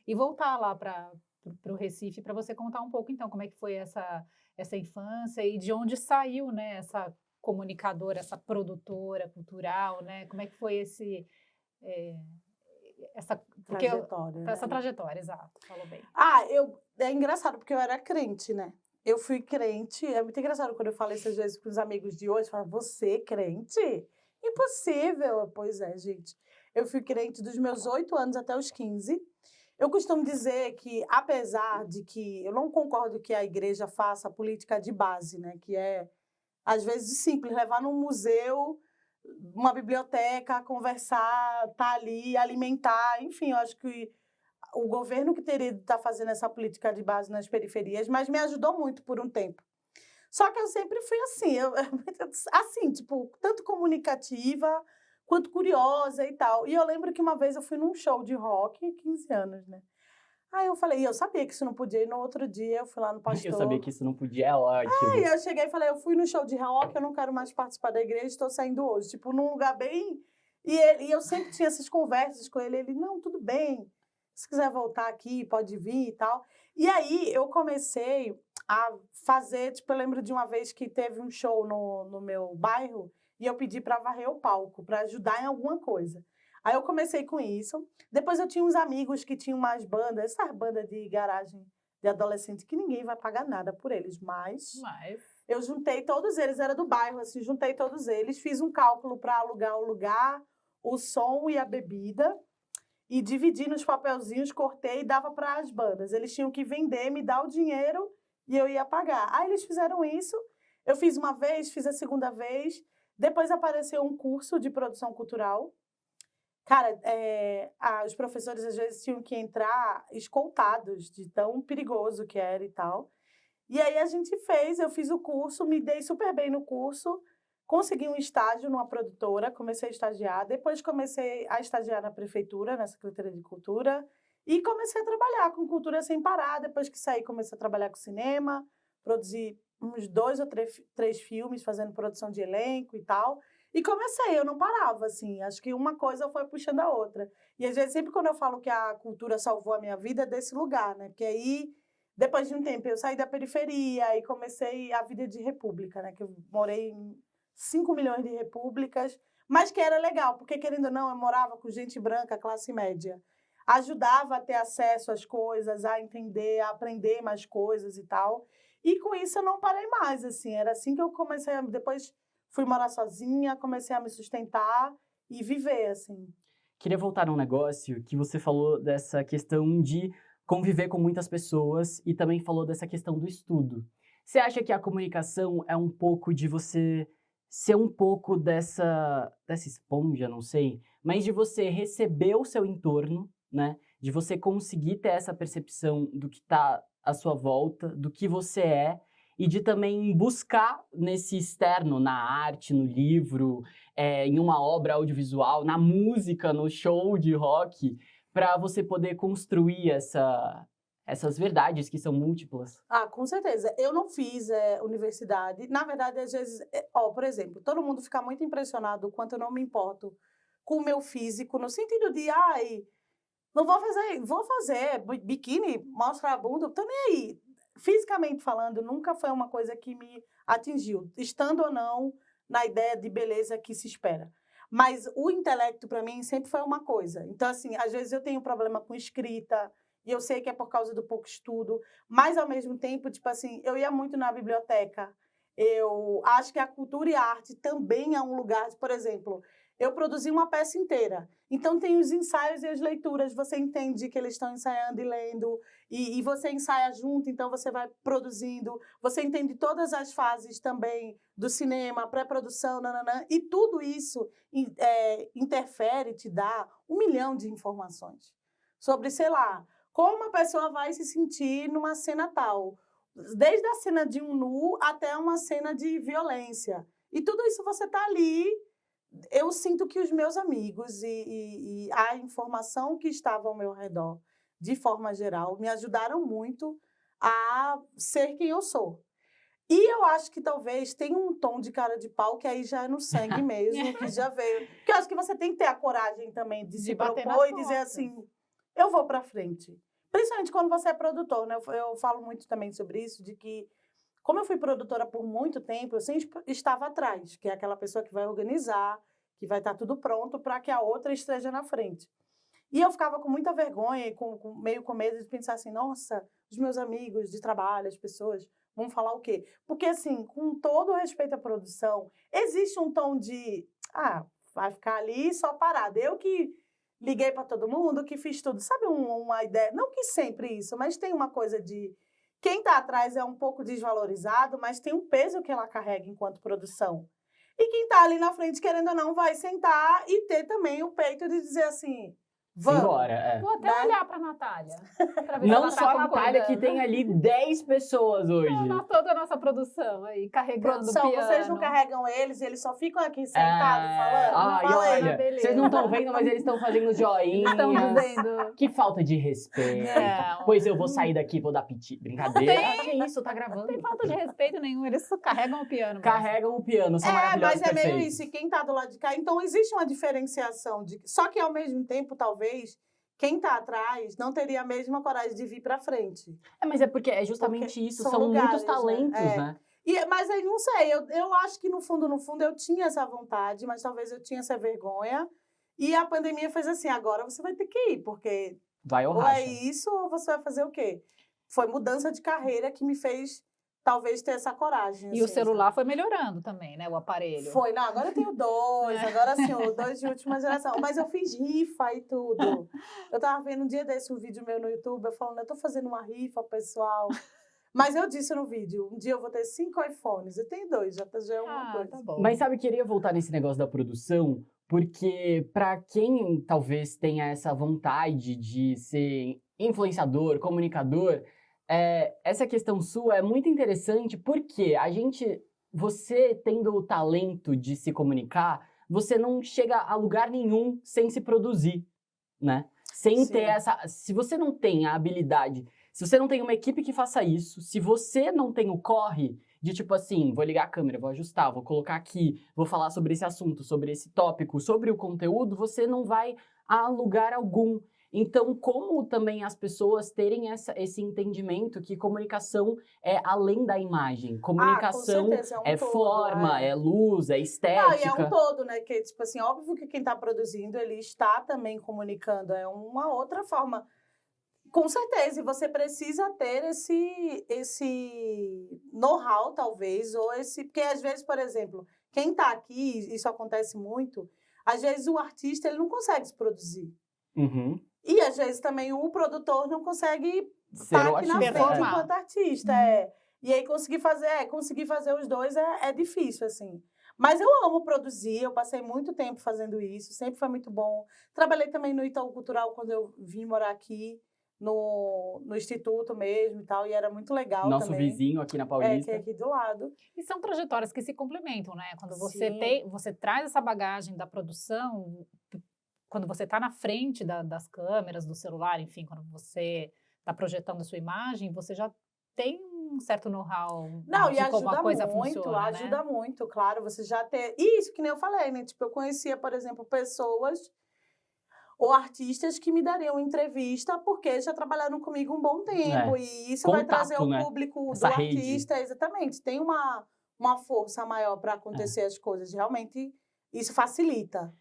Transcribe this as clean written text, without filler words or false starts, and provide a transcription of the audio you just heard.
e voltar lá para o Recife para você contar um pouco, então, como é que foi essa infância e de onde saiu, né, essa comunicadora, essa produtora cultural, né? Como é que foi eh, essa, porque Trajetória, essa né? trajetória, exato, falou bem. É engraçado, porque eu era crente, né? Eu fui crente, é muito engraçado quando eu falo essas vezes com os amigos de hoje, falam, você crente? Impossível. Pois é, gente. Eu fui crente dos meus 8 anos até os 15. Eu costumo dizer que, apesar de que eu não concordo que a igreja faça política de base, né? Que é, às vezes, simples, levar num museu, uma biblioteca, conversar, tá ali, alimentar, enfim, eu acho que o governo que teria de estar fazendo essa política de base nas periferias, mas me ajudou muito por um tempo. Só que eu sempre fui assim, assim, tipo, tanto comunicativa quanto curiosa e tal. E eu lembro que uma vez eu fui num show de rock, 15 anos, né? Aí eu falei, e eu sabia que isso não podia, e no outro dia eu fui lá no Eu sabia pastor. que isso não podia, é Aí ótimo. eu cheguei e falei, eu fui no show de rock, eu não quero mais participar da igreja, estou saindo hoje. Tipo, num lugar bem... E eu sempre tinha essas conversas com ele, ele, não, tudo bem, se quiser voltar aqui, pode vir e tal. E aí eu comecei a fazer, tipo, eu lembro de uma vez que teve um show no meu bairro, e eu pedi para varrer o palco, para ajudar em alguma coisa. Aí eu comecei com isso. Depois eu tinha uns amigos que tinham umas bandas, essas bandas de garagem de adolescente que ninguém vai pagar nada por eles, mas eu juntei todos eles, era do bairro, assim, juntei todos eles, fiz um cálculo para alugar o lugar, o som e a bebida, e dividi nos papelzinhos, cortei e dava para as bandas. Eles tinham que vender, me dar o dinheiro e eu ia pagar. Aí eles fizeram isso, eu fiz uma vez, fiz a segunda vez, depois apareceu um curso de produção cultural. Cara, os professores às vezes tinham que entrar escoltados de tão perigoso que era e tal. E aí a gente fez, eu fiz o curso, me dei super bem no curso, consegui um estágio numa produtora, comecei a estagiar, depois comecei a estagiar na prefeitura, na Secretaria de Cultura, e comecei a trabalhar com cultura sem parar. Depois que saí, comecei a trabalhar com cinema, produzi uns 2 ou 3 filmes, fazendo produção de elenco e tal. E comecei, eu não parava, assim, acho que uma coisa foi puxando a outra. E às vezes, sempre quando eu falo que a cultura salvou a minha vida, é desse lugar, né? Porque aí, depois de um tempo, eu saí da periferia e comecei a vida de república, né? Que eu morei em 5 milhões de repúblicas, mas que era legal, porque, querendo ou não, eu morava com gente branca, classe média. Ajudava a ter acesso às coisas, a entender, a aprender mais coisas e tal. E com isso eu não parei mais, assim. Era assim que eu comecei a... Depois fui morar sozinha, comecei a me sustentar e viver, assim. Queria voltar num negócio que você falou dessa questão de conviver com muitas pessoas e também falou dessa questão do estudo. Você acha que a comunicação é um pouco de você ser um pouco dessa esponja, não sei, mas de você receber o seu entorno, né? De você conseguir ter essa percepção do que está à sua volta, do que você é, e de também buscar nesse externo, na arte, no livro, em uma obra audiovisual, na música, no show de rock, para você poder construir essas verdades que são múltiplas. Ah, com certeza. Eu não fiz universidade. Na verdade, às vezes, por exemplo, todo mundo fica muito impressionado o quanto eu não me importo com o meu físico, no sentido de, ai, não vou fazer biquíni, mostrar a bunda, tô nem aí. Fisicamente falando, nunca foi uma coisa que me atingiu, estando ou não na ideia de beleza que se espera. Mas o intelecto, para mim, sempre foi uma coisa. Então, assim, às vezes eu tenho problema com escrita, e eu sei que é por causa do pouco estudo, mas, ao mesmo tempo, tipo assim, eu ia muito na biblioteca. Eu acho que a cultura e a arte também é um lugar, por exemplo, eu produzi uma peça inteira. Então, tem os ensaios e as leituras, você entende que eles estão ensaiando e lendo, e você ensaia junto, então você vai produzindo, você entende todas as fases também do cinema, pré-produção, nananã, e tudo isso interfere, te dá 1 milhão de informações sobre, sei lá, como a pessoa vai se sentir numa cena tal, desde a cena de um nu até uma cena de violência. E tudo isso você está ali. Eu sinto que os meus amigos e a informação que estava ao meu redor, de forma geral, me ajudaram muito a ser quem eu sou. E eu acho que talvez tenha um tom de cara de pau que aí já é no sangue mesmo, que já veio. Porque eu acho que você tem que ter a coragem também de se bater nas propor e dizer portas. assim, eu vou para frente. Principalmente quando você é produtor, né? Eu falo muito também sobre isso, de que, como eu fui produtora por muito tempo, eu sempre estava atrás, que é aquela pessoa que vai organizar, que vai estar tudo pronto para que a outra esteja na frente. E eu ficava com muita vergonha e meio com medo de pensar assim, nossa, os meus amigos de trabalho, as pessoas, vão falar o quê? Porque, assim, com todo o respeito à produção, existe um tom de, vai ficar ali só parada. Eu que liguei para todo mundo, que fiz tudo. Sabe uma ideia? Não que sempre isso, mas tem uma coisa de... Quem está atrás é um pouco desvalorizado, mas tem um peso que ela carrega enquanto produção. E quem está ali na frente, querendo ou não, vai sentar e ter também o peito de dizer assim... Vamos. Simbora, Vou até olhar para a Natália. Não só a Natália, que tem ali 10 pessoas hoje. Toda a nossa produção aí, carregando o piano. Vocês não carregam eles só ficam aqui sentados falando. Ai, olha, vocês não estão vendo, mas eles estão fazendo joinha. Estão dizendo... Que falta de respeito. Não. Pois eu vou sair daqui e vou dar piti. Brincadeira. Que isso, tá gravando. Não tem falta de respeito nenhum, eles só carregam o piano. Carregam o piano, são maravilhosos, mas é meio perfeitos. isso. E quem tá do lado de cá... Então, existe uma diferenciação. Só que, ao mesmo tempo, talvez... Quem está atrás não teria a mesma coragem de vir para frente. Mas é porque é justamente isso, são lugares, muitos talentos, né? Mas aí, não sei, eu acho que no fundo, eu tinha essa vontade, mas talvez eu tinha essa vergonha. E a pandemia fez assim, agora você vai ter que ir, porque vai ou é isso ou você vai fazer o quê? Foi mudança de carreira que me fez... talvez ter essa coragem. E assim, o celular foi melhorando também, né? O aparelho. Foi, não, agora eu tenho 2, agora sim, o 2 de última geração. Mas eu fiz rifa e tudo. Eu tava vendo um dia desse um vídeo meu no YouTube, eu falando, eu tô fazendo uma rifa, pessoal. Mas eu disse no vídeo, um dia eu vou ter 5 iPhones. Eu tenho 2, já é uma coisa. Tá bom. Mas sabe, queria voltar nesse negócio da produção, porque para quem talvez tenha essa vontade de ser influenciador, comunicador... essa questão sua é muito interessante porque você tendo o talento de se comunicar, você não chega a lugar nenhum sem se produzir, né? Sem ter se você não tem a habilidade, se você não tem uma equipe que faça isso, se você não tem o corre de tipo assim, vou ligar a câmera, vou ajustar, vou colocar aqui, vou falar sobre esse assunto, sobre esse tópico, sobre o conteúdo, você não vai a lugar algum. Então, como também as pessoas terem esse entendimento que comunicação é além da imagem. Comunicação com certeza, é todo, forma, é luz, é estética. Não, e é um todo, né? Que, tipo assim, óbvio que quem está produzindo, ele está também comunicando. É uma outra forma. Com certeza, e você precisa ter esse know-how, talvez, ou esse... Porque, às vezes, por exemplo, quem está aqui, isso acontece muito, às vezes o artista, ele não consegue se produzir. Uhum. E, às vezes, também o produtor não consegue estar aqui na frente enquanto artista. E aí, conseguir fazer os dois é difícil, assim. Mas eu amo produzir, eu passei muito tempo fazendo isso, sempre foi muito bom. Trabalhei também no Itaú Cultural quando eu vim morar aqui, no Instituto mesmo e tal, e era muito legal Nosso também. vizinho aqui na Paulista. Que é aqui do lado. E são trajetórias que se complementam, né? Quando Sim. você traz essa bagagem da produção, quando você está na frente das câmeras, do celular, enfim, quando você está projetando a sua imagem, você já tem um certo know-how de como a coisa funciona, ajuda muito, claro, você já ter... E isso que nem eu falei, né? Tipo, eu conhecia, por exemplo, pessoas ou artistas que me dariam entrevista porque já trabalharam comigo um bom tempo. E isso vai trazer o público do artista. Exatamente. Tem uma força maior para acontecer as coisas. Realmente, isso facilita.